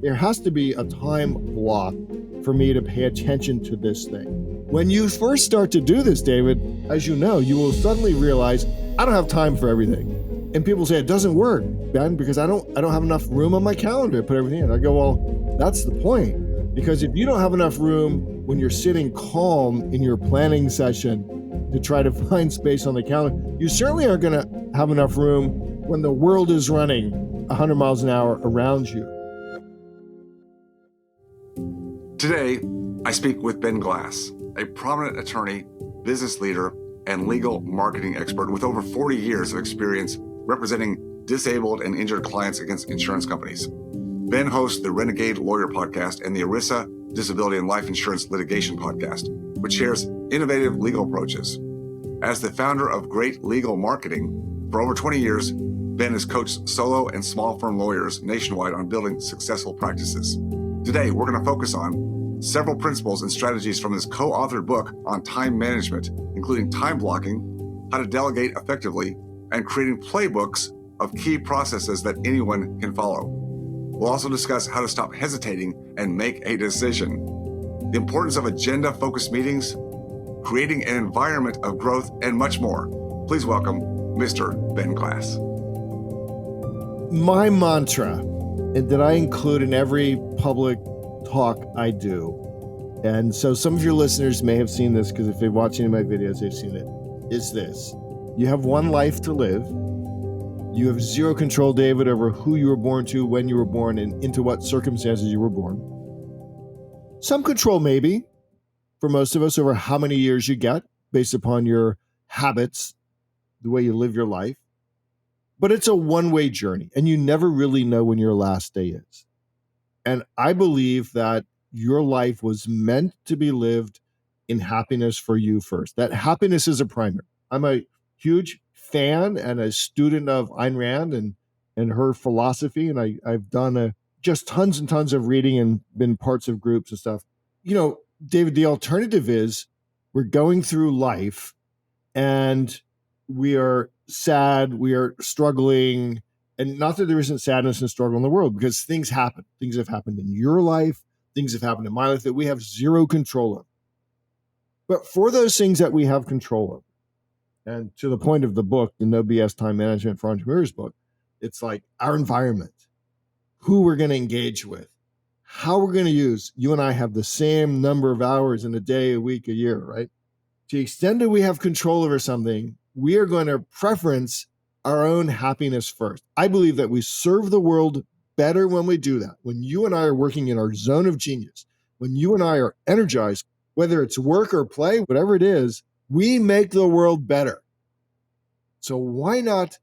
There has to be a time block for me to pay attention to this thing. When you first start to do this, David, as you know, you will suddenly realize, I don't have time for everything. And people say, it doesn't work, Ben, because I don't have enough room on my calendar to put everything in. I go, well, that's the point. Because if you don't have enough room when you're sitting calm in your planning session to try to find space on the calendar, you certainly aren't going to have enough room when the world is running 100 miles an hour around you. Today, I speak with Ben Glass, a prominent attorney, business leader, and legal marketing expert with over 40 years of experience representing disabled and injured clients against insurance companies. Ben hosts the Renegade Lawyer podcast and the ERISA Disability and Life Insurance Litigation podcast, which shares innovative legal approaches. As the founder of Great Legal Marketing, for over 20 years, Ben has coached solo and small firm lawyers nationwide on building successful practices. Today, we're going to focus on several principles and strategies from his co-authored book on time management, including time blocking, how to delegate effectively, and creating playbooks of key processes that anyone can follow. We'll also discuss how to stop hesitating and make a decision, the importance of agenda-focused meetings, creating an environment of growth, and much more. Please welcome Mr. Ben Glass. My mantra, and that I include in every public talk I do, and so some of your listeners may have seen this because if they're watching my videos, they've seen it, is this. You have one life to live. You have zero control, David, over who you were born to, when you were born, and into what circumstances you were born. Some control, maybe, for most of us, over how many years you get based upon your habits, the way you live your life. But it's a one-way journey, and you never really know when your last day is. And I believe that your life was meant to be lived in happiness for you first. That happiness is a primary. I'm a huge fan and a student of Ayn Rand and her philosophy, and I've done just tons and tons of reading and been parts of groups and stuff. You know, David, the alternative is we're going through life and we are sad, we are struggling, and not that there isn't sadness and struggle in the world, because things happen. Things have happened in your life, things have happened in my life that we have zero control of. But for those things that we have control of, and to the point of the book, the No BS Time Management for Entrepreneurs book, it's like our environment, who we're going to engage with, how we're going to use. You and I have the same number of hours in a day, a week, a year, right? To the extent that we have control over something, we are going to preference our own happiness first. I believe that we serve the world better when we do that. When you and I are working in our zone of genius, when you and I are energized, whether it's work or play, whatever it is, we make the world better. So why not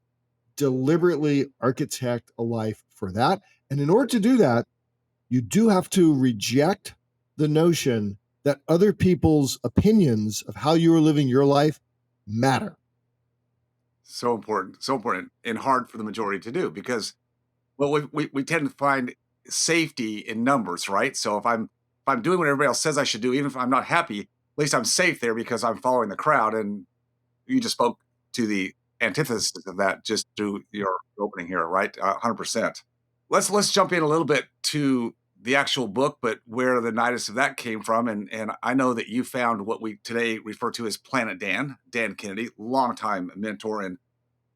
deliberately architect a life for that? And in order to do that, you do have to reject the notion that other people's opinions of how you are living your life matter. So important, and hard for the majority to do because, well, we tend to find safety in numbers, right? So if I'm doing what everybody else says I should do, even if I'm not happy, at least I'm safe there because I'm following the crowd. And you just spoke to the antithesis of that just through your opening here, right? 100%. Let's jump in a little bit to the actual book, but where the nidus of that came from. And I know that you found what we today refer to as Planet Dan Kennedy, longtime mentor, and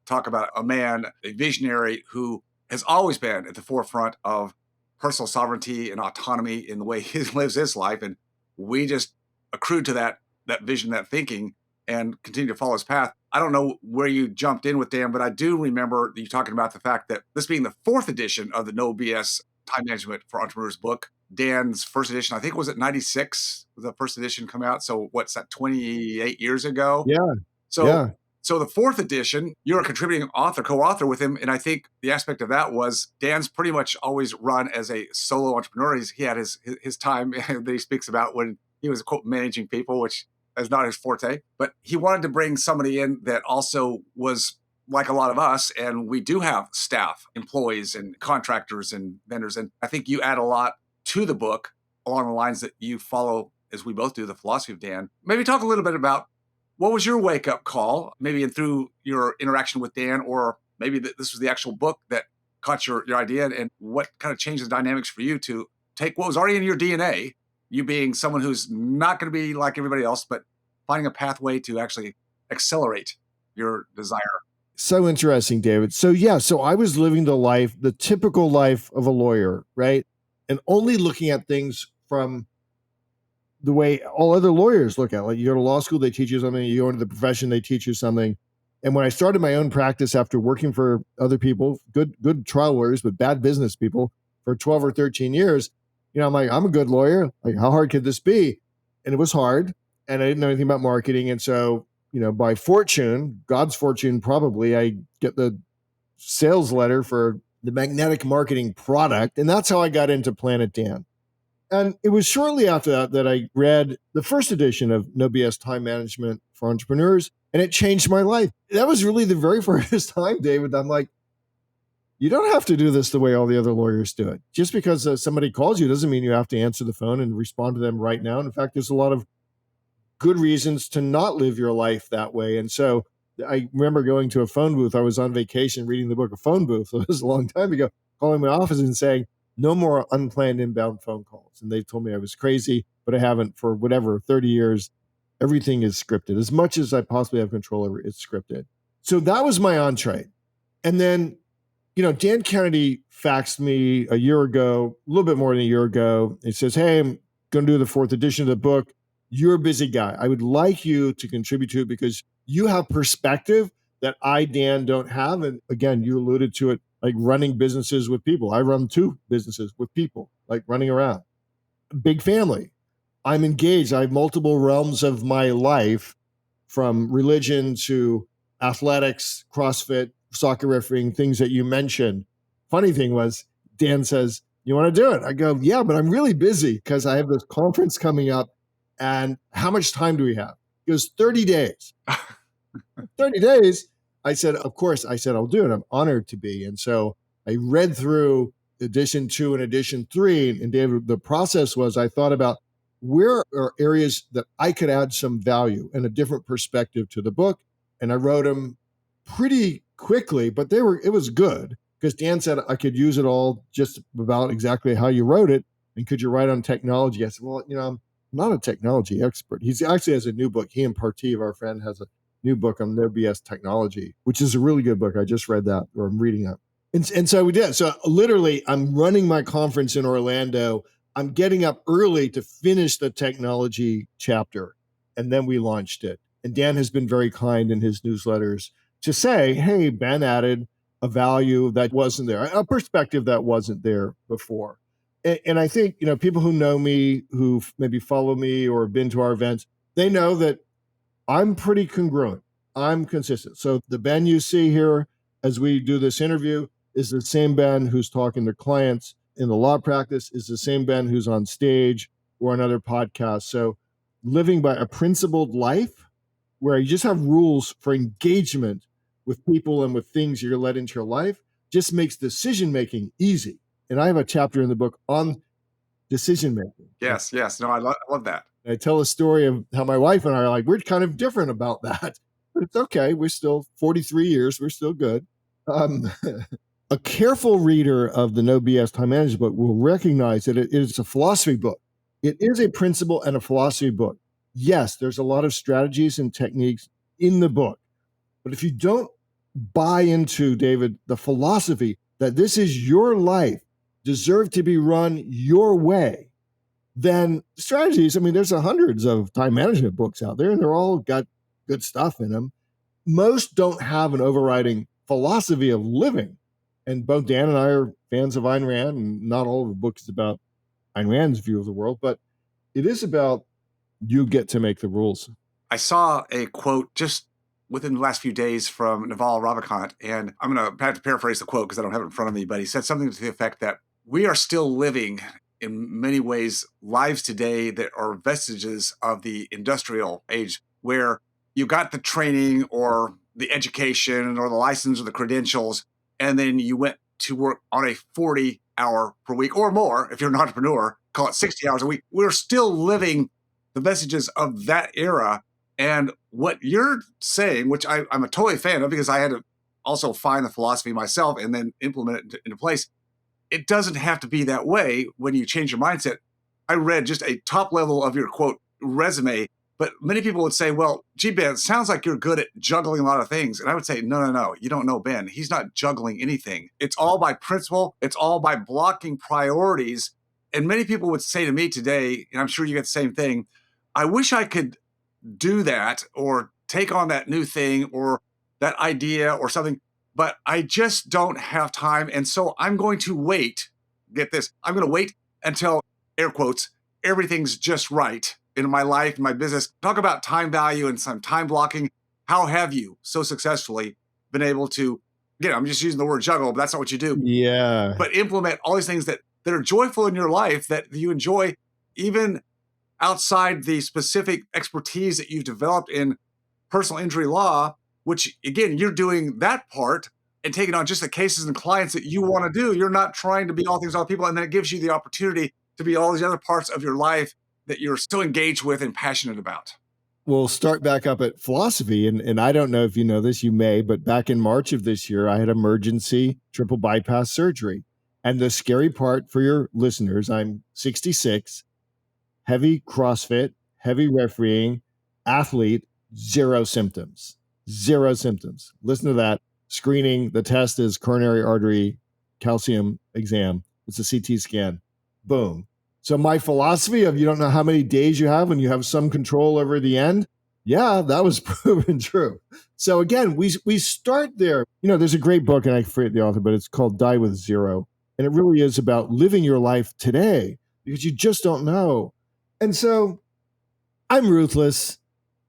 talk about a man, a visionary who has always been at the forefront of personal sovereignty and autonomy in the way he lives his life. And we just accrued to that vision, that thinking, and continue to follow his path. I don't know where you jumped in with Dan, but I do remember you talking about the fact that this being the fourth edition of the No BS Time Management for Entrepreneurs book, Dan's first edition, I think was at 96, the first edition come out. So what's that, 28 years ago? Yeah. So the fourth edition, you're a contributing author, co-author with him. And I think the aspect of that was Dan's pretty much always run as a solo entrepreneur. He had his time that he speaks about when he was, quote, managing people, which is not his forte. But he wanted to bring somebody in that also was like a lot of us. And we do have staff, employees, and contractors and vendors. And I think you add a lot to the book along the lines that you follow, as we both do, the philosophy of Dan. Maybe talk a little bit about what was your wake-up call, maybe through your interaction with Dan, or maybe this was the actual book that caught your idea, and what kind of changed the dynamics for you to take what was already in your DNA, you being someone who's not going to be like everybody else, but finding a pathway to actually accelerate your desire. So interesting, David. So yeah, so I was living the typical life of a lawyer, right? And only looking at things from the way all other lawyers look at it. Like you go to law school, they teach you something, you go into the profession, they teach you something. And when I started my own practice after working for other people, good trial lawyers, but bad business people for 12 or 13 years, I'm like, I'm a good lawyer. Like, how hard could this be? And it was hard. And I didn't know anything about marketing. And so, by fortune, God's fortune, probably, I get the sales letter for the magnetic marketing product. And that's how I got into Planet Dan. And it was shortly after that I read the first edition of No BS Time Management for Entrepreneurs, and it changed my life. That was really the very first time, David, I'm like, you don't have to do this the way all the other lawyers do it. Just because somebody calls you doesn't mean you have to answer the phone and respond to them right now. And in fact, there's a lot of good reasons to not live your life that way. And so I remember going to a phone booth. I was on vacation reading the book of Phone Booth. It was a long time ago, calling my office and saying, no more unplanned inbound phone calls. And they told me I was crazy, but I haven't for 30 years. Everything is scripted. As much as I possibly have control over it, it's scripted. So that was my entree. And then, Dan Kennedy faxed me a year ago, a little bit more than a year ago. He says, hey, I'm going to do the fourth edition of the book. You're a busy guy. I would like you to contribute to it because you have perspective that I, Dan, don't have. And again, you alluded to it, like running businesses with people. I run 2 businesses with people, like running around. Big family. I'm engaged. I have multiple realms of my life, from religion to athletics, CrossFit, soccer refereeing, things that you mentioned. Funny thing was, Dan says, you want to do it? I go, yeah, but I'm really busy because I have this conference coming up. And how much time do we have? He goes, 30 days. 30 days. I said, of course. I said, I'll do it. I'm honored to be. And so I read through edition 2 and edition 3. And David, the process was, I thought about where are areas that I could add some value and a different perspective to the book. And I wrote them pretty quickly, but it was good because Dan said I could use it all just about exactly how you wrote it. And could you write on technology? I said, well, I'm not a technology expert. He actually has a new book. He and Partiv, our friend, has a new book on No BS technology, which is a really good book. I just read that, or I'm reading that. And so we did. So literally, I'm running my conference in Orlando. I'm getting up early to finish the technology chapter. And then we launched it. And Dan has been very kind in his newsletters to say, hey, Ben added a value that wasn't there, a perspective that wasn't there before. And I think, people who know me, who maybe follow me or have been to our events, they know that I'm pretty congruent. I'm consistent. So the Ben you see here as we do this interview is the same Ben who's talking to clients in the law practice, is the same Ben who's on stage or on other podcasts. So living by a principled life where you just have rules for engagement with people and with things you're let into your life just makes decision-making easy. And I have a chapter in the book on decision-making. Yes. No, I love that. I tell a story of how my wife and I are like, we're kind of different about that. But it's okay. We're still 43 years. We're still good. A careful reader of the No BS Time Management book will recognize that it is a philosophy book. It is a principle and a philosophy book. Yes, there's a lot of strategies and techniques in the book. But if you don't buy into, David, the philosophy that this is your life, deserve to be run your way, then strategies, there's hundreds of time management books out there, and they're all got good stuff in them. Most don't have an overriding philosophy of living. And both Dan and I are fans of Ayn Rand, and not all of the book is about Ayn Rand's view of the world, but it is about you get to make the rules. I saw a quote just within the last few days from Naval Ravikant, and I'm going to have to paraphrase the quote because I don't have it in front of me, but he said something to the effect that we are still living, in many ways, lives today that are vestiges of the industrial age, where you got the training or the education or the license or the credentials, and then you went to work on a 40-hour per week or more. If you're an entrepreneur, call it 60 hours a week. We're still living the vestiges of that era. And what you're saying, which I'm a totally fan of, because I had also find the philosophy myself and then implement it into place. It doesn't have to be that way when you change your mindset. I read just a top level of your quote resume, but many people would say, well, gee, Ben, it sounds like you're good at juggling a lot of things. And I would say, no, no, no, you don't know Ben. He's not juggling anything. It's all by principle. It's all by blocking priorities. And many people would say to me today, and I'm sure you get the same thing, I wish I could do that or take on that new thing or that idea or something, but I just don't have time. And so I'm going to wait. Get this. I'm going to wait until, air quotes, everything's just right in my life, in my business. Talk about time value and some time blocking. How have you so successfully been able to, again, I'm just using the word juggle, but that's not what you do, Yeah. but implement all these things that are joyful in your life that you enjoy, even outside the specific expertise that you've developed in personal injury law, which again, you're doing that part and taking on just the cases and clients that you want to do. You're not trying to be all things to all people. And then it gives you the opportunity to be all these other parts of your life that you're still engaged with and passionate about. We'll start back up at philosophy. And I don't know if you know this, you may, but back in March of this year, I had emergency triple bypass surgery. And the scary part for your listeners, I'm 66, heavy CrossFit, heavy refereeing, athlete, zero symptoms. Zero symptoms. Listen to that. Screening, the test is coronary artery calcium exam. It's a CT scan. Boom. So my philosophy of you don't know how many days you have when you have some control over the end, yeah, that was proven true. So again, we start there. There's a great book, and I forget the author, but it's called Die with Zero. And it really is about living your life today because you just don't know. And so I'm ruthless.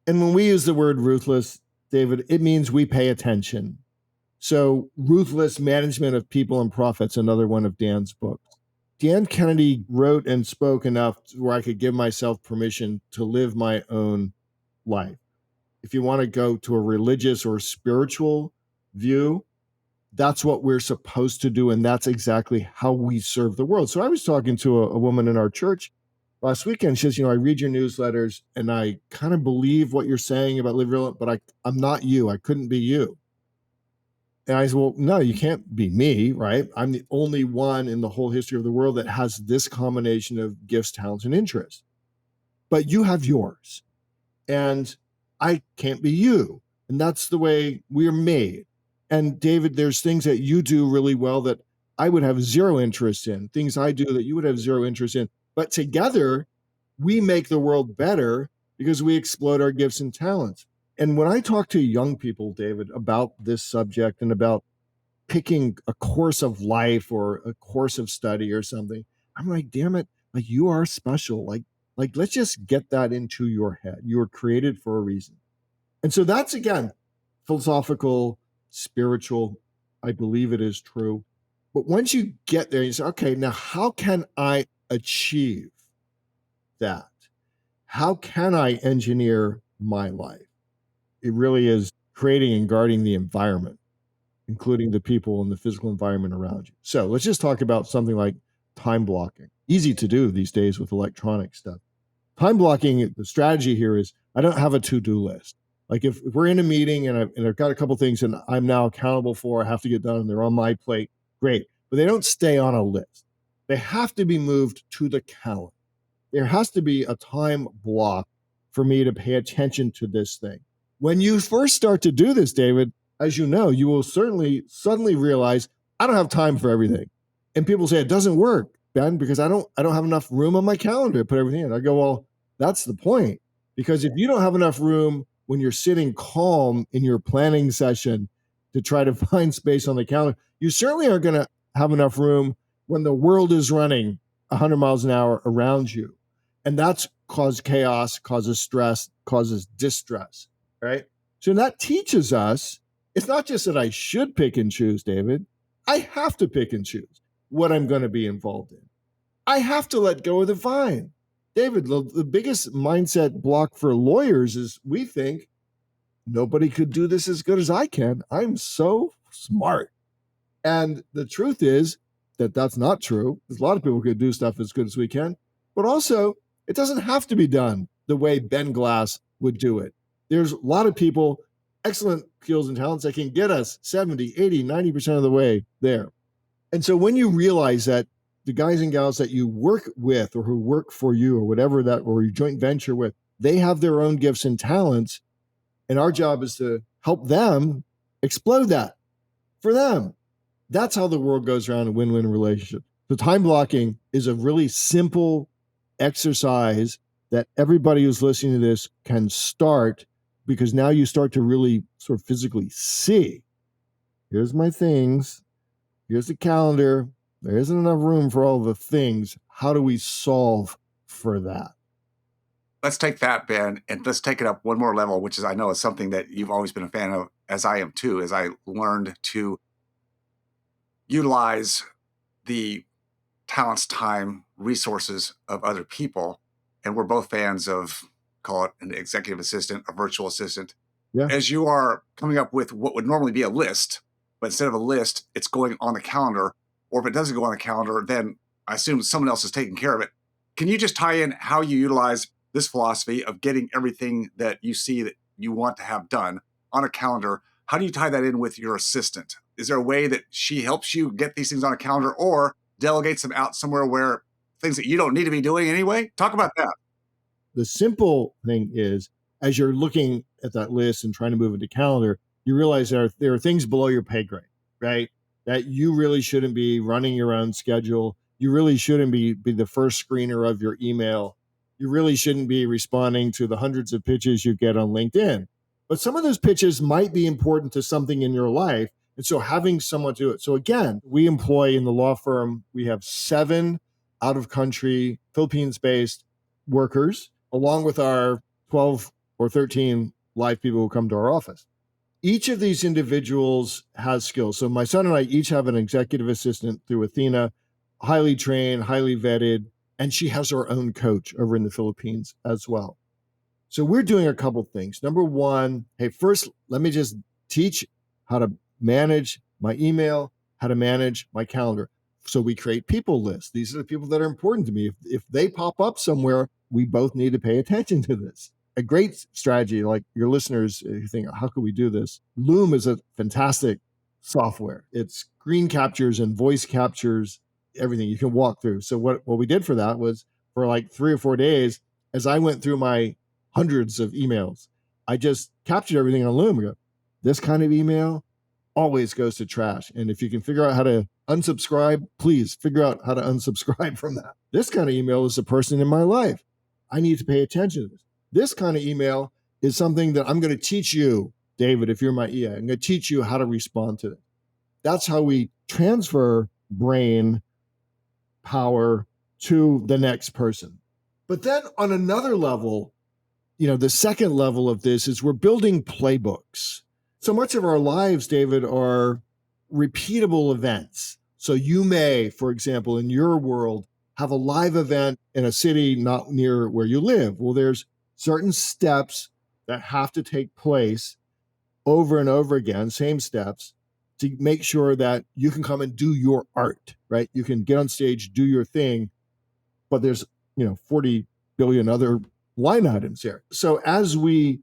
And when we use the word ruthless, David, it means we pay attention. So Ruthless Management of People and Profits, another one of Dan's books. Dan Kennedy wrote and spoke enough where I could give myself permission to live my own life. If you want to go to a religious or spiritual view, that's what we're supposed to do. And that's exactly how we serve the world. So I was talking to a woman in our church last weekend. She says, I read your newsletters and I kind of believe what you're saying about live real, but I'm not you. I couldn't be you. And I said, well, no, you can't be me, right? I'm the only one in the whole history of the world that has this combination of gifts, talents, and interests. But you have yours. And I can't be you. And that's the way we're made. And David, there's things that you do really well that I would have zero interest in, things I do that you would have zero interest in. But together, we make the world better because we exploit our gifts and talents. And when I talk to young people, David, about this subject and about picking a course of life or a course of study or something, I'm like, damn it, like you are special. Like let's just get that into your head. You were created for a reason. And so that's, again, philosophical, spiritual. I believe it is true. But once you get there, you say, okay, now how can I achieve that? How can I engineer my life? It really is creating and guarding the environment, including the people and the physical environment around you. So let's just talk about something like time blocking. Easy to do these days with electronic stuff. Time blocking, the strategy here is I don't have a to-do list. Like if we're in a meeting and I've got a couple things and I'm now accountable for, I have to get done and they're on my plate, great. But they don't stay on a list. They have to be moved to the calendar. There has to be a time block for me to pay attention to this thing. When you first start to do this, David, as you know, you will certainly suddenly realize I don't have time for everything. And people say it doesn't work, Ben, because I don't have enough room on my calendar to put everything in. I go, well, that's the point. Because if you don't have enough room when you're sitting calm in your planning session to try to find space on the calendar, you certainly aren't going to have enough room when the world is running 100 miles an hour around you. And that's causes chaos, causes stress, causes distress, right? So that teaches us, it's not just that I should pick and choose, David. I have to pick and choose what I'm going to be involved in. I have to let go of the vine. David, the biggest mindset block for lawyers is we think nobody could do this as good as I can. I'm so smart. And the truth is that that's not true. There's a lot of people could do stuff as good as we can, but also it doesn't have to be done the way Ben Glass would do it. There's a lot of people excellent skills and talents that can get us 70, 80, 90% of the way there. And so when you realize that the guys and gals that you work with or who work for you or whatever that, or your joint venture with, they have their own gifts and talents. And our job is to help them explode that for them. That's how the world goes around a win-win relationship. So time blocking is a really simple exercise that everybody who's listening to this can start, because now you start to really sort of physically see, here's my things, here's the calendar, there isn't enough room for all the things. How do we solve for that? Let's take that, Ben, and let's take it up one more level, which is, I know, is something that you've always been a fan of, as I am too, as I learned to utilize the talents, time, resources of other people. And we're both fans of, call it an executive assistant, a virtual assistant. Yeah. As you are coming up with what would normally be a list, but instead of a list, it's going on the calendar. Or if it doesn't go on the calendar, then I assume someone else is taking care of it. Can you just tie in how you utilize this philosophy of getting everything that you see that you want to have done on a calendar? How do you tie that in with your assistant? Is there a way that she helps you get these things on a calendar, or delegates them out somewhere where things that you don't need to be doing anyway? Talk about that. The simple thing is, as you're looking at that list and trying to move it to calendar, you realize there are things below your pay grade, right? That you really shouldn't be running your own schedule. You really shouldn't be the first screener of your email. You really shouldn't be responding to the hundreds of pitches you get on LinkedIn. But some of those pitches might be important to something in your life. And so having someone do it. So again, we employ in the law firm, we have 7 out of country, Philippines-based workers, along with our 12 or 13 live people who come to our office. Each of these individuals has skills. So my son and I each have an executive assistant through Athena, highly trained, highly vetted, and she has her own coach over in the Philippines as well. So we're doing a couple things. Number one, hey, first, let me just teach how to manage my email, how to manage my calendar. So we create people lists. These are the people that are important to me. If they pop up somewhere, we both need to pay attention to this. A great strategy, like your listeners, you think, how could we do this? Loom is a fantastic software. It's screen captures and voice captures everything you can walk through. So what we did for that was, for like 3 or 4 days, as I went through my hundreds of emails, I just captured everything on Loom. I go, this kind of email always goes to trash. And if you can figure out how to unsubscribe, please figure out how to unsubscribe from that. This kind of email is a person in my life. I need to pay attention to this. This kind of email is something that I'm going to teach you, David, if you're my EA. I'm going to teach you how to respond to it. That's how we transfer brain power to the next person. But then on another level, the second level of this is we're building playbooks. So much of our lives, David, are repeatable events. So you may, for example, in your world, have a live event in a city not near where you live. Well, there's certain steps that have to take place over and over again, same steps, to make sure that you can come and do your art, right? You can get on stage, do your thing, but there's, 40 billion other line items here. So as we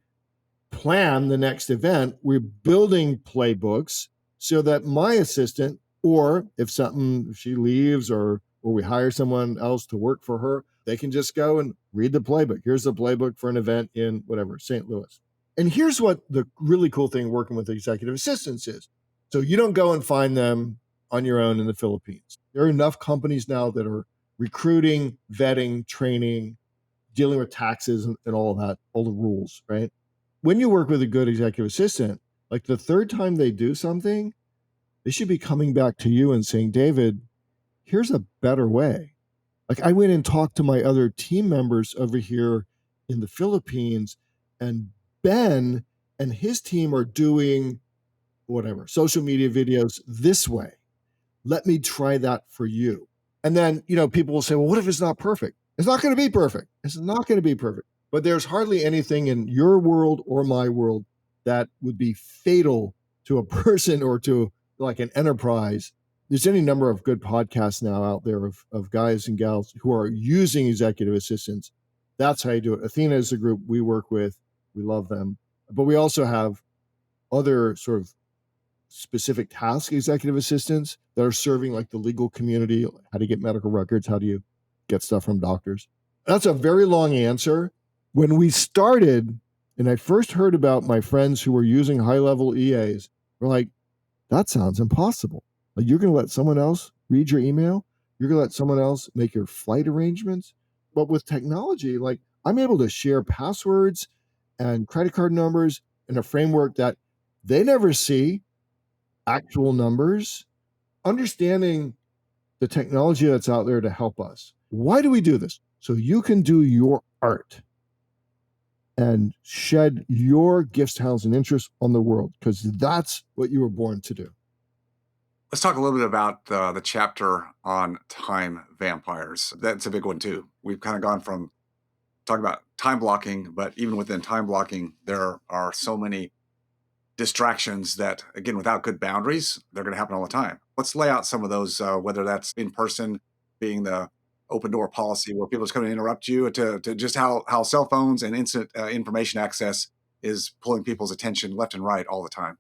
plan the next event, we're building playbooks so that my assistant, or if she leaves or we hire someone else to work for her, they can just go and read the playbook. Here's the playbook for an event in whatever, St. Louis. And here's what the really cool thing working with executive assistants is. So you don't go and find them on your own in the Philippines. There are enough companies now that are recruiting, vetting, training, dealing with taxes and all of that, all the rules, right? When you work with a good executive assistant, like the third time they do something, they should be coming back to you and saying, David, here's a better way. Like I went and talked to my other team members over here in the Philippines, and Ben and his team are doing whatever, social media videos this way. Let me try that for you. And then, people will say, well, what if it's not perfect? It's not going to be perfect. It's not going to be perfect. But there's hardly anything in your world or my world that would be fatal to a person or to like an enterprise. There's any number of good podcasts now out there of guys and gals who are using executive assistants. That's how you do it. Athena is a group we work with. We love them. But we also have other sort of specific task executive assistants that are serving like the legal community. How do you get medical records? How do you get stuff from doctors? That's a very long answer. When we started, and I first heard about my friends who were using high-level EAs, we're like, that sounds impossible. Like, you're going to let someone else read your email? You're going to let someone else make your flight arrangements? But with technology, like, I'm able to share passwords and credit card numbers in a framework that they never see, actual numbers, understanding the technology that's out there to help us. Why do we do this? So you can do your art and shed your gifts, talents, and interests on the world, because that's what you were born to do. Let's talk a little bit about the chapter on time vampires. That's a big one too. We've kind of gone from talking about time blocking, but even within time blocking, there are so many distractions that, again, without good boundaries, they're going to happen all the time. Let's lay out some of those, whether that's in person, being the open door policy where people just come and interrupt you, to just how cell phones and instant information access is pulling people's attention left and right all the time.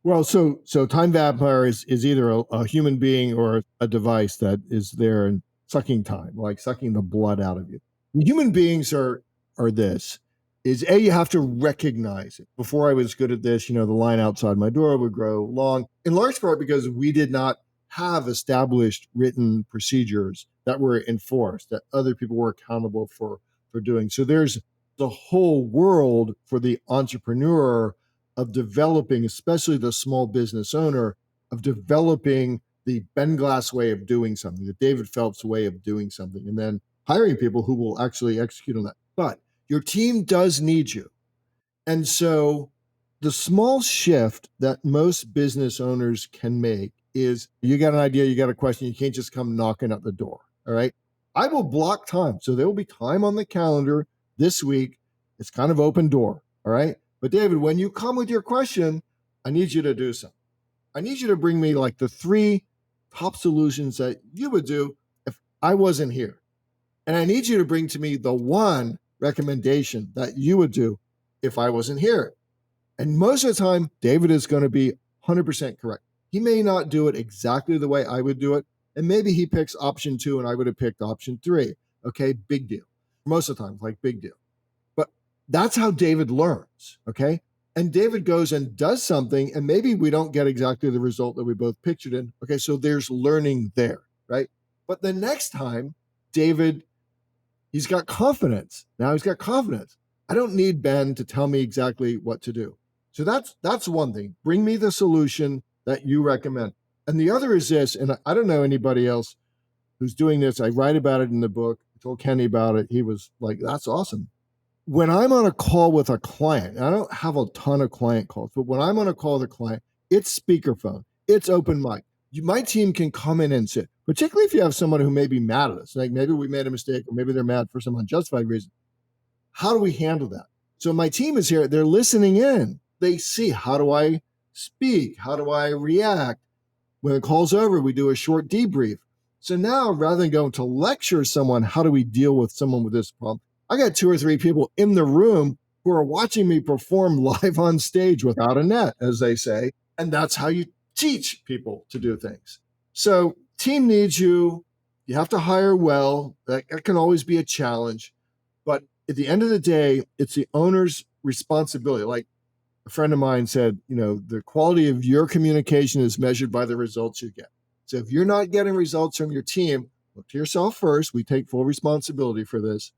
Well, so time vampire is either a human being or a device that is there and sucking time, like sucking the blood out of you. Human beings are this is A, you have to recognize it. Before I was good at this, the line outside my door would grow long, in large part because we did not have established written procedures that were enforced, that other people were accountable for doing. So there's the whole world for the entrepreneur of developing, especially the small business owner, of developing the Ben Glass way of doing something, the David Phelps way of doing something, and then hiring people who will actually execute on that. But your team does need you. And so the small shift that most business owners can make is, you got an idea, you got a question, you can't just come knocking at the door. All right. I will block time. So there will be time on the calendar this week. It's kind of open door. All right. But David, when you come with your question, I need you to do something. I need you to bring me like the 3 top solutions that you would do if I wasn't here. And I need you to bring to me the 1 recommendation that you would do if I wasn't here. And most of the time, David is going to be 100% correct. He may not do it exactly the way I would do it. And maybe he picks option 2 and I would have picked option 3. Okay, big deal. Most of the time, like big deal. But that's how David learns. Okay. And David goes and does something, and maybe we don't get exactly the result that we both pictured in. Okay, so there's learning there, right? But the next time, David, he's got confidence. Now he's got confidence. I don't need Ben to tell me exactly what to do. So that's one thing. Bring me the solution that you recommend. And the other is this, and I don't know anybody else who's doing this. I write about it in the book. I told Kenny about it. He was like, that's awesome. When I'm on a call with a client, I don't have a ton of client calls, but when I'm on a call with a client, it's speakerphone, it's open mic. My team can come in and sit, particularly if you have someone who may be mad at us, like maybe we made a mistake or maybe they're mad for some unjustified reason. How do we handle that? So my team is here, they're listening in. They see, how do I speak? How do I react? When the call's over, we do a short debrief. So now, rather than going to lecture someone, how do we deal with someone with this problem? I got 2 or 3 people in the room who are watching me perform live on stage without a net, as they say. And that's how you teach people to do things. So team needs you. You have to hire well. That can always be a challenge. But at the end of the day, it's the owner's responsibility. Like a friend of mine said, the quality of your communication is measured by the results you get. So if you're not getting results from your team, look to yourself first. We take full responsibility for this.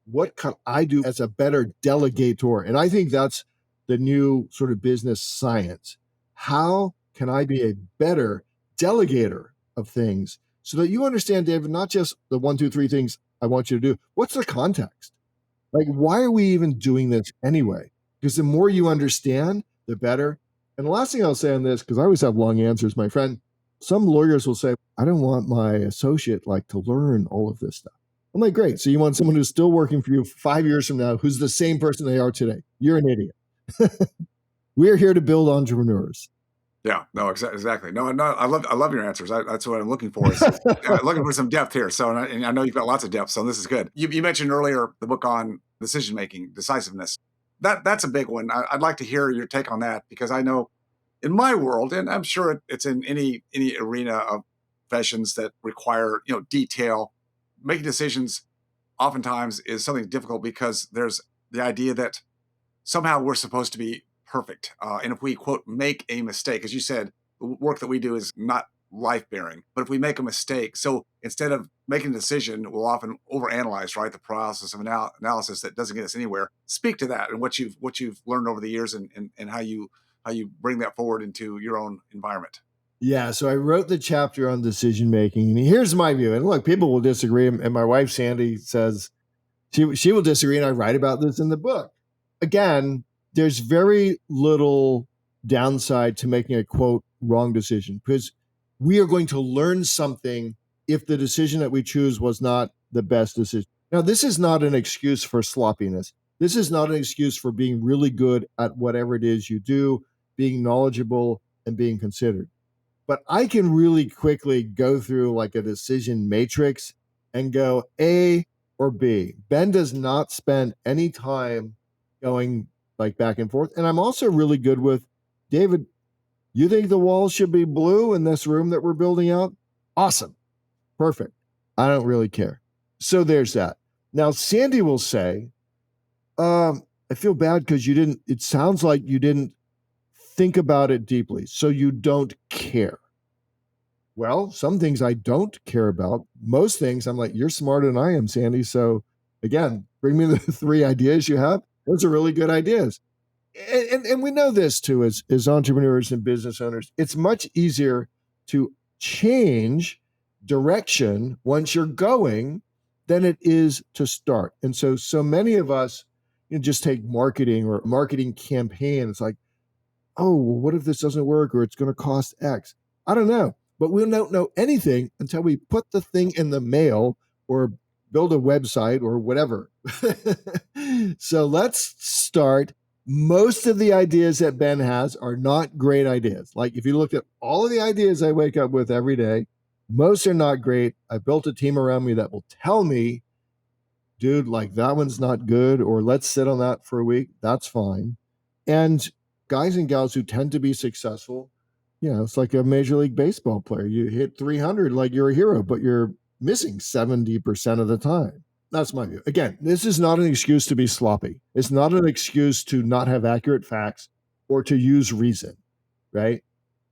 What can I do as a better delegator? And I think that's the new sort of business science. How can I be a better delegator of things so that you understand, David, not just the 1, 2, 3 things I want you to do. What's the context? Like, why are we even doing this anyway? Because the more you understand, the better. And the last thing I'll say on this, because I always have long answers, my friend, some lawyers will say, I don't want my associate to learn all of this stuff. I'm like, great. So you want someone who's still working for you 5 years from now, who's the same person they are today. You're an idiot. We're here to build entrepreneurs. Yeah, no, exactly. No, I love your answers. That's what I'm looking for. Is looking for some depth here. So, and I know you've got lots of depth. So this is good. You mentioned earlier the book on decision making, decisiveness. that's a big one. I'd like to hear your take on that, because I know in my world, and I'm sure it's in any arena of professions that require, detail, making decisions oftentimes is something difficult, because there's the idea that somehow we're supposed to be perfect. And if we, quote, make a mistake, as you said, the work that we do is not life bearing. But if we make a mistake, so instead of making a decision, we'll often overanalyze, right? The paralysis of analysis that doesn't get us anywhere. Speak to that and what you've learned over the years, and how you bring that forward into your own environment. Yeah, so I wrote the chapter on decision making, and here's my view. And look, people will disagree, and my wife Sandy says she will disagree, and I write about this in the book. Again, there's very little downside to making a quote wrong decision, because we are going to learn something if the decision that we choose was not the best decision. Now, this is not an excuse for sloppiness. This is not an excuse for being really good at whatever it is you do, being knowledgeable and being considered. But I can really quickly go through like a decision matrix and go A or B. Ben does not spend any time going like back and forth. And I'm also really good with David. You think the walls should be blue in this room that we're building out? Awesome. Perfect. I don't really care. So there's that. Now, Sandy will say, I feel bad because it sounds like you didn't think about it deeply. So you don't care. Well, some things I don't care about. Most things I'm like, you're smarter than I am, Sandy. So again, bring me the three ideas you have. Those are really good ideas. And we know this too, as entrepreneurs and business owners. It's much easier to change direction once you're going than it is to start. And so many of us, just take marketing or marketing campaign. It's like, oh, well, what if this doesn't work, or it's going to cost X? I don't know. But we don't know anything until we put the thing in the mail or build a website or whatever. So let's start. Most of the ideas that Ben has are not great ideas. Like if you look at all of the ideas I wake up with every day, most are not great. I built a team around me that will tell me, dude, like that one's not good, or let's sit on that for a week. That's fine. And guys and gals who tend to be successful, it's like a Major League Baseball player. You hit 300 like you're a hero, but you're missing 70% of the time. That's my view. Again, this is not an excuse to be sloppy. It's not an excuse to not have accurate facts or to use reason, right?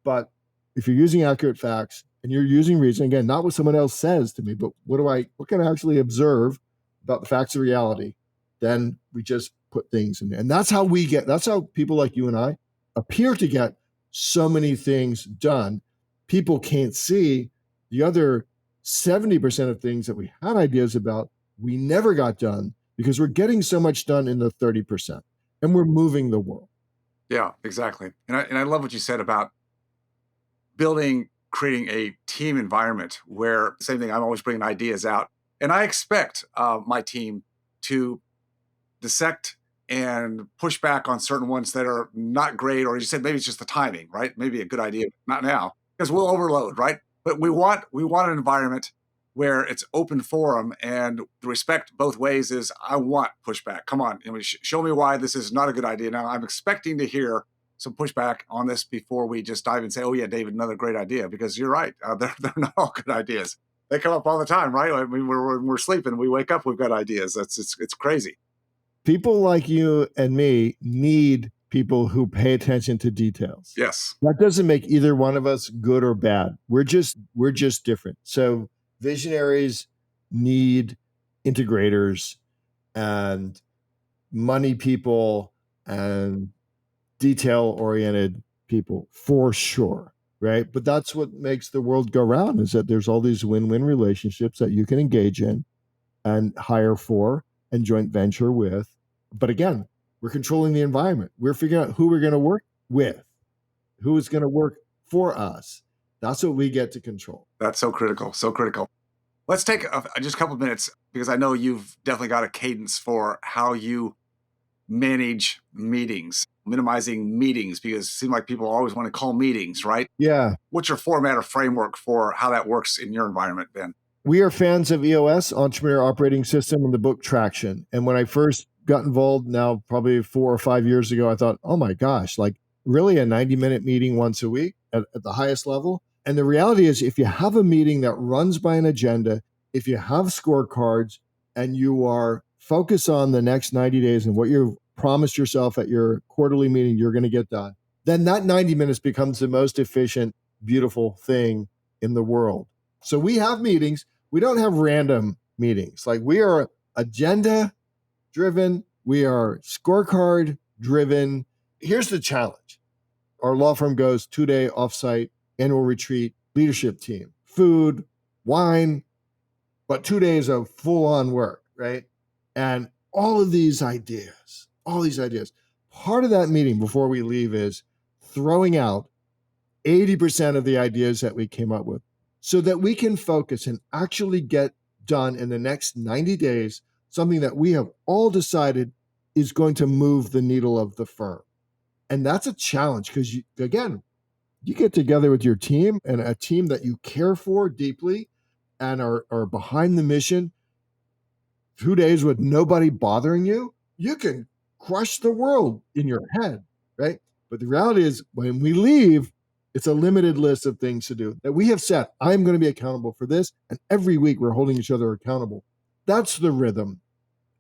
But if you're using accurate facts and you're using reason, again, not what someone else says to me, but what can I actually observe about the facts of reality, then we just put things in there. And that's how people like you and I appear to get so many things done. People can't see the other 70% of things that we had ideas about, we never got done because we're getting so much done in the 30% and we're moving the world. Yeah, exactly. And I love what you said about creating a team environment where, same thing, I'm always bringing ideas out. And I expect my team to dissect and push back on certain ones that are not great, or as you said, maybe it's just the timing, right? Maybe a good idea, not now, because we'll overload, right? But we want an environment where it's open forum, and the respect both ways is I want pushback. Come on, show me why this is not a good idea. Now I'm expecting to hear some pushback on this before we just dive and say, oh yeah, David, another great idea, because you're right. They're not all good ideas. They come up all the time, right? I mean, we're sleeping, we wake up, we've got ideas. It's crazy. People like you and me need people who pay attention to details. Yes. That doesn't make either one of us good or bad. We're just different. So visionaries need integrators and money people and detail-oriented people for sure, right? But that's what makes the world go round, is that there's all these win-win relationships that you can engage in and hire for and joint venture with. But again, we're controlling the environment. We're figuring out who we're going to work with, who is going to work for us. That's what we get to control. That's so critical. So critical. Let's take just a couple of minutes, because I know you've definitely got a cadence for how you manage meetings, minimizing meetings, because it seems like people always want to call meetings, right? Yeah. What's your format or framework for how that works in your environment, Ben? We are fans of EOS, Entrepreneur Operating System, and the book Traction. And when I first got involved now probably 4 or 5 years ago, I thought, oh my gosh, like really a 90-minute meeting once a week at the highest level. And the reality is, if you have a meeting that runs by an agenda, if you have scorecards and you are focused on the next 90 days and what you've promised yourself at your quarterly meeting you're going to get done, then that 90 minutes becomes the most efficient, beautiful thing in the world. So we have meetings. We don't have random meetings. Like, we are agenda driven, we are scorecard driven. Here's the challenge. Our law firm goes 2-day offsite annual retreat, leadership team, food, wine, but 2 days of full on work, right? And all these ideas. Part of that meeting before we leave is throwing out 80% of the ideas that we came up with so that we can focus and actually get done in the next 90 days something that we have all decided is going to move the needle of the firm. And that's a challenge because, again, you get together with your team and a team that you care for deeply and are behind the mission. 2 days with nobody bothering you, you can crush the world in your head, right? But the reality is, when we leave, it's a limited list of things to do that we have set. I'm going to be accountable for this. And every week we're holding each other accountable. That's the rhythm.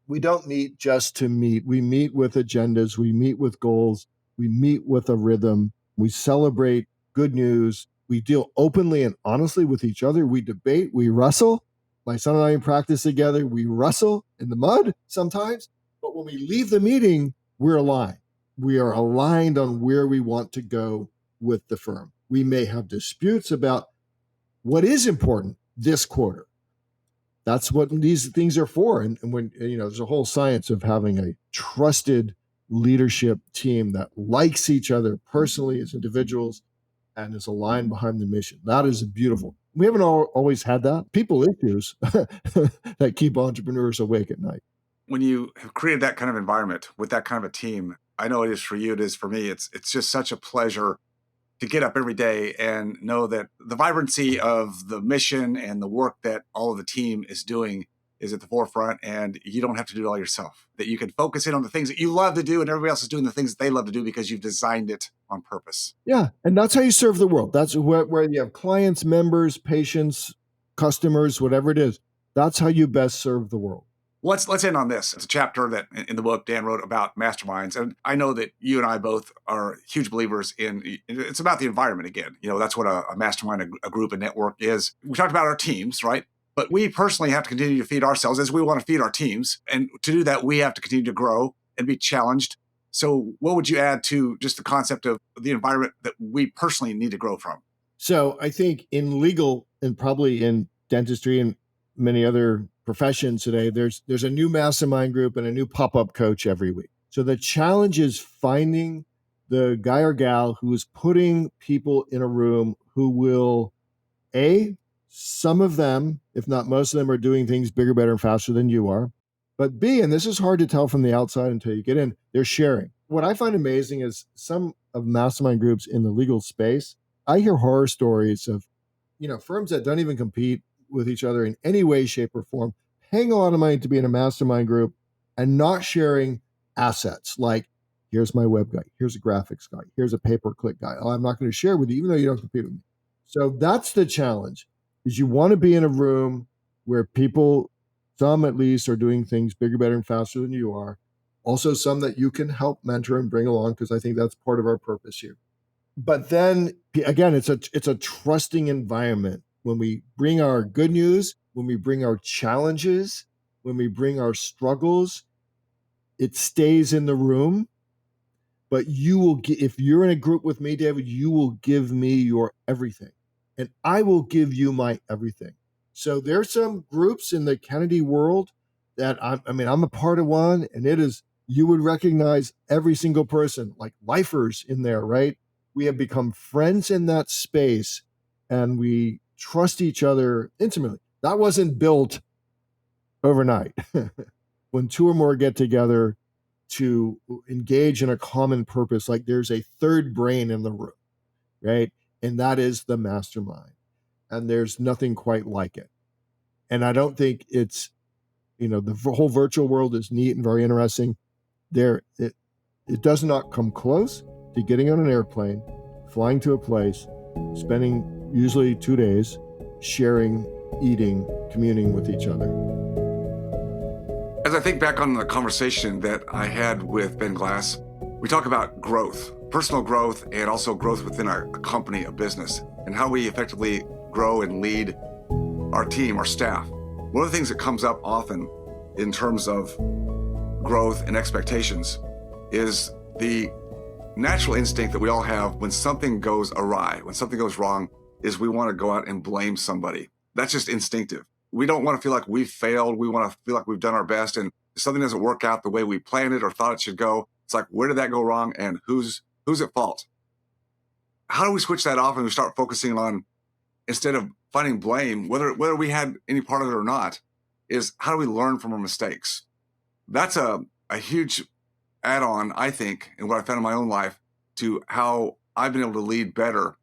We don't meet just to meet. We meet with agendas. We meet with goals. We meet with a rhythm. We celebrate good news. We deal openly and honestly with each other. We debate. We wrestle. My son and I practice together. We wrestle in the mud sometimes. But when we leave the meeting, we're aligned. We are aligned on where we want to go with the firm. We may have disputes about what is important this quarter. That's what these things are for. And when, there's a whole science of having a trusted leadership team that likes each other personally as individuals and is aligned behind the mission. That is beautiful. We haven't always had that. People issues that keep entrepreneurs awake at night. When you have created that kind of environment with that kind of a team, I know it is for you, it is for me. It's just such a pleasure to get up every day and know that the vibrancy of the mission and the work that all of the team is doing is at the forefront, and you don't have to do it all yourself. That you can focus in on the things that you love to do, and everybody else is doing the things that they love to do because you've designed it on purpose. Yeah, and that's how you serve the world. That's where you have clients, members, patients, customers, whatever it is. That's how you best serve the world. Let's end on this. It's a chapter that in the book Dan wrote about masterminds, and I know that you and I both are huge believers in. It's about the environment again. That's what a mastermind, a group, a network is. We talked about our teams, right? But we personally have to continue to feed ourselves as we want to feed our teams, and to do that, we have to continue to grow and be challenged. So, what would you add to just the concept of the environment that we personally need to grow from? So, I think in legal and probably in dentistry and many other professions today, there's a new mastermind group and a new pop-up coach every week. So the challenge is finding the guy or gal who is putting people in a room who will, some of them, if not most of them, are doing things bigger, better, and faster than you are. But B, and this is hard to tell from the outside until you get in, they're sharing. What I find amazing is some of mastermind groups in the legal space, I hear horror stories of, firms that don't even compete with each other in any way, shape, or form, paying a lot of money to be in a mastermind group and not sharing assets like, here's my web guy, here's a graphics guy, here's a pay-per-click guy. Oh, I'm not going to share with you, even though you don't compete with me. So that's the challenge, is you want to be in a room where people, some at least, are doing things bigger, better, and faster than you are. Also some that you can help mentor and bring along, because I think that's part of our purpose here. But then again, it's a trusting environment. When we bring our good news, when we bring our challenges, when we bring our struggles, it stays in the room. But you will if you're in a group with me, David, you will give me your everything, and I will give you my everything. So there's some groups in the Kennedy world that I'm a part of one, and it is, you would recognize every single person, like lifers in there, right? We have become friends in that space, and we trust each other intimately. That wasn't built overnight. When two or more get together to engage in a common purpose, like there's a third brain in the room, right? And that is the mastermind. And there's nothing quite like it. And I don't think it's, the whole virtual world is neat and very interesting. It does not come close to getting on an airplane, flying to a place, spending usually 2 days, sharing, eating, communing with each other. As I think back on the conversation that I had with Ben Glass, we talk about growth, personal growth, and also growth within a company, a business, and how we effectively grow and lead our team, our staff. One of the things that comes up often in terms of growth and expectations is the natural instinct that we all have when something goes awry, when something goes wrong, is we want to go out and blame somebody. That's just instinctive. We don't want to feel like we've failed. We want to feel like we've done our best. And if something doesn't work out the way we planned it or thought it should go, it's like, where did that go wrong? And who's at fault? How do we switch that off and we start focusing on, instead of finding blame, whether we had any part of it or not, is how do we learn from our mistakes? That's a huge add-on, I think, and what I found in my own life to how I've been able to lead better.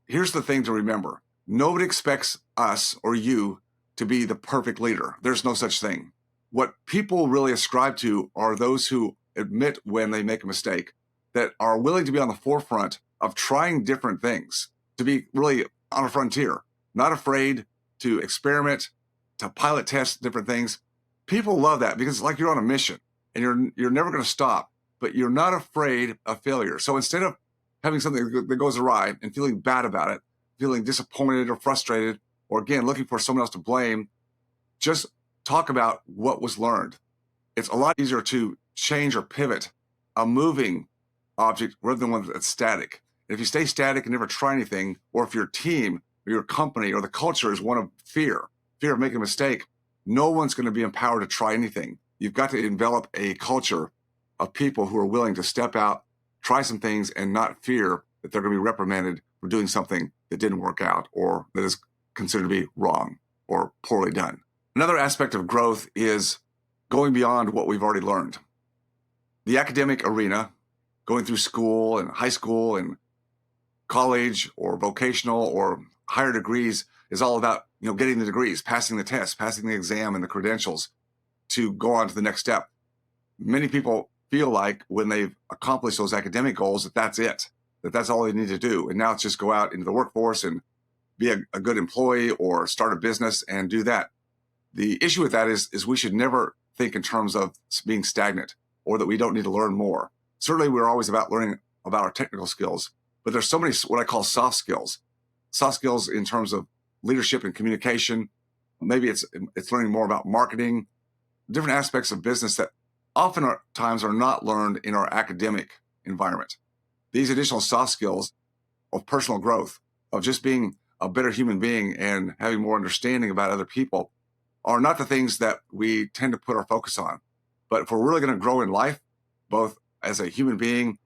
Here's the thing to remember. Nobody expects us or you to be the perfect leader. There's no such thing. What people really ascribe to are those who admit when they make a mistake, that are willing to be on the forefront of trying different things, to be really on a frontier, not afraid to experiment, to pilot test different things. People love that because it's like you're on a mission and you're never going to stop, but you're not afraid of failure. So instead of having something that goes awry and feeling bad about it, feeling disappointed or frustrated, or again, looking for someone else to blame, just talk about what was learned. It's a lot easier to change or pivot a moving object rather than one that's static. And if you stay static and never try anything, or if your team or your company or the culture is one of fear of making a mistake, no one's going to be empowered to try anything. You've got to develop a culture of people who are willing to step out, try some things, and not fear that they're going to be reprimanded for doing something that didn't work out or that is considered to be wrong or poorly done. Another aspect of growth is going beyond what we've already learned. The academic arena, going through school and high school and college or vocational or higher degrees, is all about getting the degrees, passing the test, passing the exam and the credentials to go on to the next step. Many people feel like when they've accomplished those academic goals that's it, that's all they need to do. And now it's just go out into the workforce and be a good employee or start a business and do that. The issue with that is we should never think in terms of being stagnant or that we don't need to learn more. Certainly, we're always about learning about our technical skills, but there's so many what I call soft skills in terms of leadership and communication. Maybe it's learning more about marketing, different aspects of business that oftentimes are not learned in our academic environment. These additional soft skills of personal growth, of just being a better human being and having more understanding about other people, are not the things that we tend to put our focus on. But if we're really going to grow in life, both as a human being,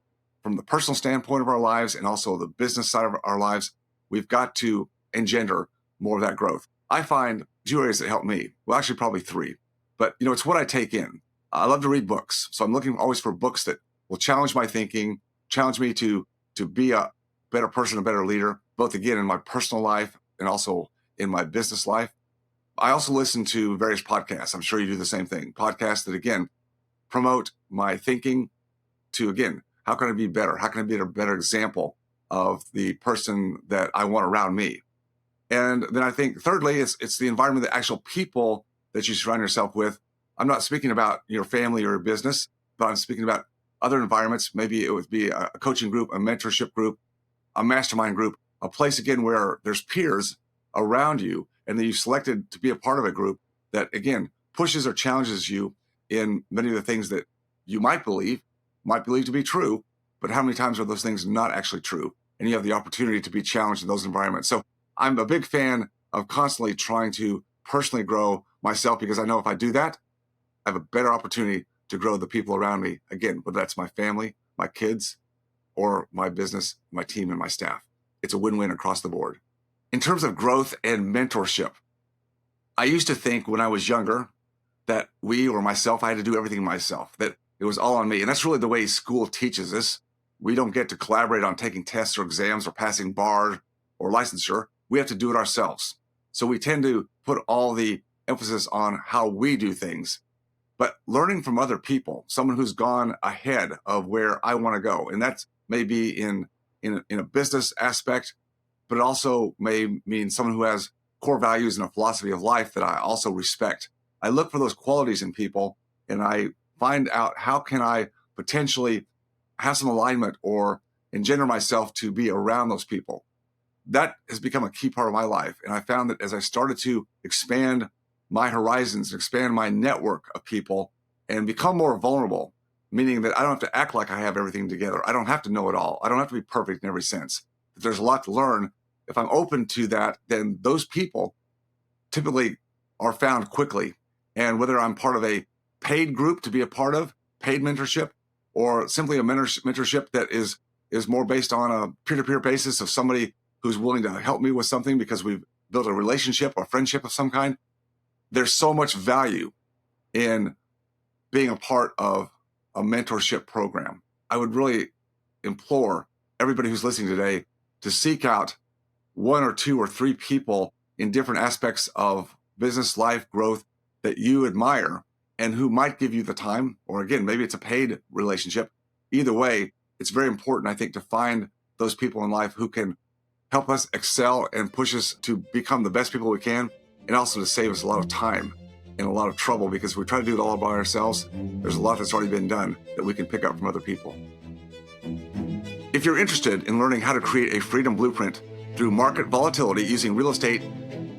from the personal standpoint of our lives and also the business side of our lives, we've got to engender more of that growth. I find 2 areas that help me. Well, actually, probably 3. But, it's what I take in. I love to read books. So I'm looking always for books that will challenge my thinking, challenge me to be a better person, a better leader, both, again, in my personal life and also in my business life. I also listen to various podcasts. I'm sure you do the same thing. Podcasts that, again, promote my thinking to, again, how can I be better? How can I be a better example of the person that I want around me? And then I think, thirdly, it's the environment, the actual people that you surround yourself with. I'm not speaking about your family or your business, but I'm speaking about other environments. Maybe it would be a coaching group, a mentorship group, a mastermind group, a place, again, where there's peers around you and that you've selected to be a part of a group that, again, pushes or challenges you in many of the things that you might believe to be true, but how many times are those things not actually true? And you have the opportunity to be challenged in those environments. So I'm a big fan of constantly trying to personally grow myself, because I know if I do that, I have a better opportunity to grow the people around me. Again, whether that's my family, my kids, or my business, my team, and my staff. It's a win-win across the board. In terms of growth and mentorship, I used to think when I was younger that I had to do everything myself, that it was all on me. And that's really the way school teaches us. We don't get to collaborate on taking tests or exams or passing bar or licensure. We have to do it ourselves. So we tend to put all the emphasis on how we do things, but learning from other people, someone who's gone ahead of where I want to go. And that's maybe in a business aspect, but it also may mean someone who has core values and a philosophy of life that I also respect. I look for those qualities in people, and I find out how can I potentially have some alignment or engender myself to be around those people. That has become a key part of my life. And I found that as I started to expand my horizons, expand my network of people, and become more vulnerable, meaning that I don't have to act like I have everything together. I don't have to know it all. I don't have to be perfect in every sense. But there's a lot to learn. If I'm open to that, then those people typically are found quickly. And whether I'm part of a paid group to be a part of, paid mentorship, or simply a mentorship that is more based on a peer-to-peer basis of somebody who's willing to help me with something because we've built a relationship or friendship of some kind, there's so much value in being a part of a mentorship program. I would really implore everybody who's listening today to seek out one or two or three people in different aspects of business life growth that you admire and who might give you the time, or again, maybe it's a paid relationship. Either way, it's very important, I think, to find those people in life who can help us excel and push us to become the best people we can, and also to save us a lot of time and a lot of trouble, because if we try to do it all by ourselves, there's a lot that's already been done that we can pick up from other people. If you're interested in learning how to create a freedom blueprint through market volatility using real estate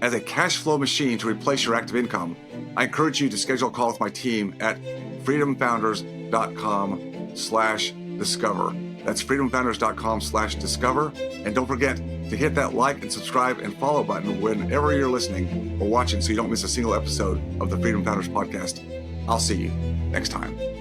as a cash flow machine to replace your active income, I encourage you to schedule a call with my team at freedomfounders.com/discover. That's freedomfounders.com/discover. And don't forget to hit that like and subscribe and follow button whenever you're listening or watching so you don't miss a single episode of the Freedom Founders podcast. I'll see you next time.